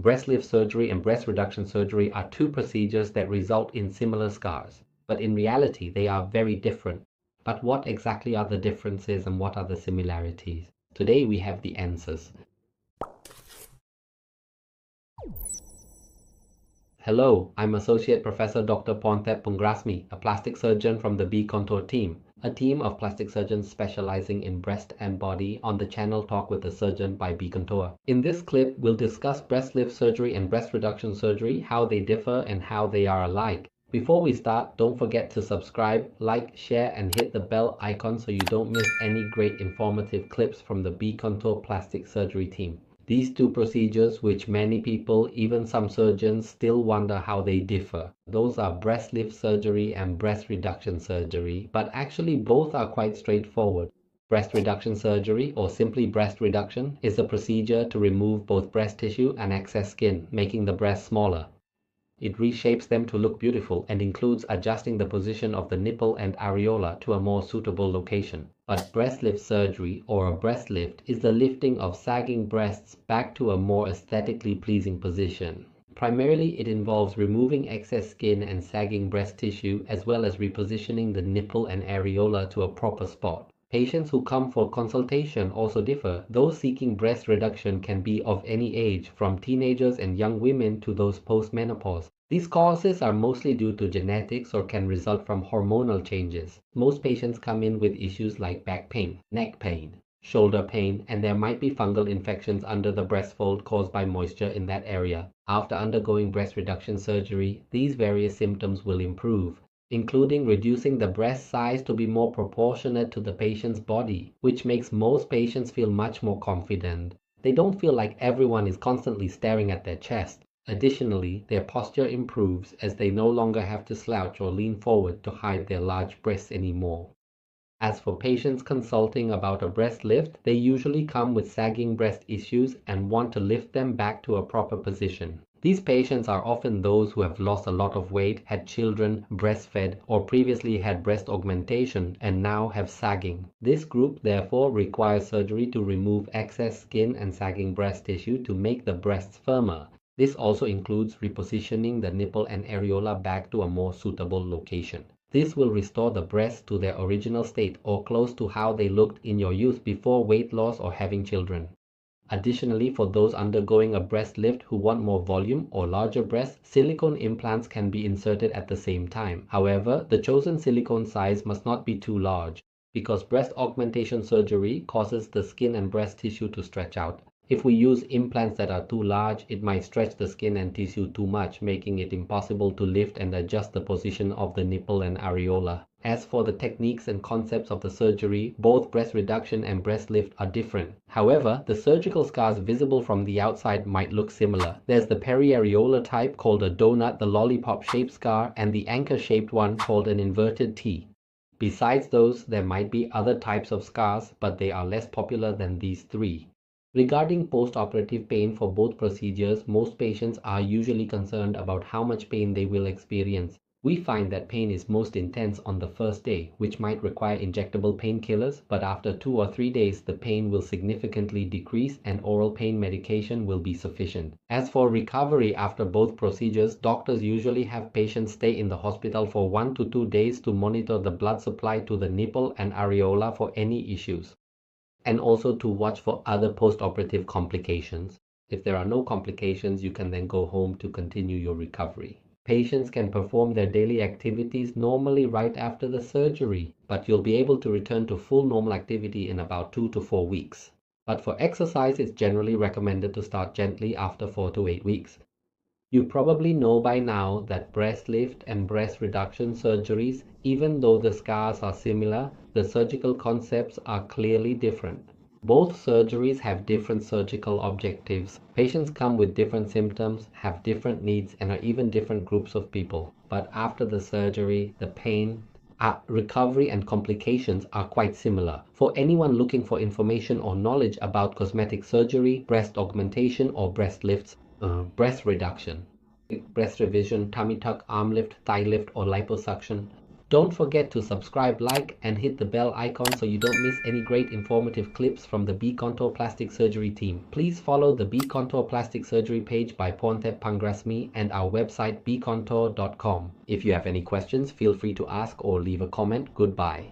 Breast lift surgery and breast reduction surgery are two procedures that result in similar scars, but in reality they are very different. But what exactly are the differences and what are the similarities? Today we have the answers. Hello, I'm Associate Professor Dr. Pornthep Poongrasmi, a plastic surgeon from the BeContour team, a team of plastic surgeons specializing in breast and body on the channel Talk with a Surgeon by BeContour. In this clip, we'll discuss breast lift surgery and breast reduction surgery, how they differ and how they are alike. Before we start, don't forget to subscribe, like, share, and hit the bell icon so you don't miss any great informative clips from the BeContour plastic surgery team. These two procedures, which many people, even some surgeons, still wonder how they differ. Those are breast lift surgery and breast reduction surgery, but actually both are quite straightforward. Breast reduction surgery, or simply breast reduction, is a procedure to remove both breast tissue and excess skin, making the breast smaller. It reshapes them to look beautiful and includes adjusting the position of the nipple and areola to a more suitable location. But breast lift surgery, or a breast lift, is the lifting of sagging breasts back to a more aesthetically pleasing position. Primarily, it involves removing excess skin and sagging breast tissue, as well as repositioning the nipple and areola to a proper spot. Patients who come for consultation also differ. Those seeking breast reduction can be of any age, from teenagers and young women to those post-menopause. These causes are mostly due to genetics or can result from hormonal changes. Most patients come in with issues like back pain, neck pain, shoulder pain, and there might be fungal infections under the breast fold caused by moisture in that area. After undergoing breast reduction surgery, these various symptoms will improve, including reducing the breast size to be more proportionate to the patient's body, which makes most patients feel much more confident. They don't feel like everyone is constantly staring at their chest. Additionally, their posture improves as they no longer have to slouch or lean forward to hide their large breasts anymore. As for patients consulting about a breast lift, they usually come with sagging breast issues and want to lift them back to a proper position. These patients are often those who have lost a lot of weight, had children, breastfed, or previously had breast augmentation and now have sagging. This group therefore requires surgery to remove excess skin and sagging breast tissue to make the breasts firmer. This also includes repositioning the nipple and areola back to a more suitable location. This will restore the breasts to their original state or close to how they looked in your youth before weight loss or having children. Additionally, for those undergoing a breast lift who want more volume or larger breasts, silicone implants can be inserted at the same time. However, the chosen silicone size must not be too large, because breast augmentation surgery causes the skin and breast tissue to stretch out. If we use implants that are too large, it might stretch the skin and tissue too much, making it impossible to lift and adjust the position of the nipple and areola. As for the techniques and concepts of the surgery, both breast reduction and breast lift are different. However, the surgical scars visible from the outside might look similar. There's the periareolar type called a donut, the lollipop-shaped scar, and the anchor-shaped one called an inverted T. Besides those, there might be other types of scars, but they are less popular than these three. Regarding post-operative pain for both procedures, most patients are usually concerned about how much pain they will experience. We find that pain is most intense on the first day, which might require injectable painkillers, but after 2 or 3 days, the pain will significantly decrease and oral pain medication will be sufficient. As for recovery after both procedures, doctors usually have patients stay in the hospital for 1 to 2 days to monitor the blood supply to the nipple and areola for any issues, and also to watch for other post-operative complications. If there are no complications, you can then go home to continue your recovery. Patients can perform their daily activities normally right after the surgery, but you'll be able to return to full normal activity in about 2 to 4 weeks. But for exercise, it's generally recommended to start gently after 4 to 8 weeks. You probably know by now that breast lift and breast reduction surgeries, even though the scars are similar, the surgical concepts are clearly different. Both surgeries have different surgical objectives. Patients come with different symptoms, have different needs, and are even different groups of people. But after the surgery, the pain, recovery, and complications are quite similar. For anyone looking for information or knowledge about cosmetic surgery, breast augmentation, or breast lifts, breast reduction, breast revision, tummy tuck, arm lift, thigh lift, or liposuction, Don't forget to subscribe, like, and hit the bell icon so you don't miss any great informative clips from the BeContour Plastic Surgery team. Please follow the BeContour Plastic Surgery page by Pornthep Poongrasmi and our website becontour.com. If you have any questions, feel free to ask or leave a comment. Goodbye.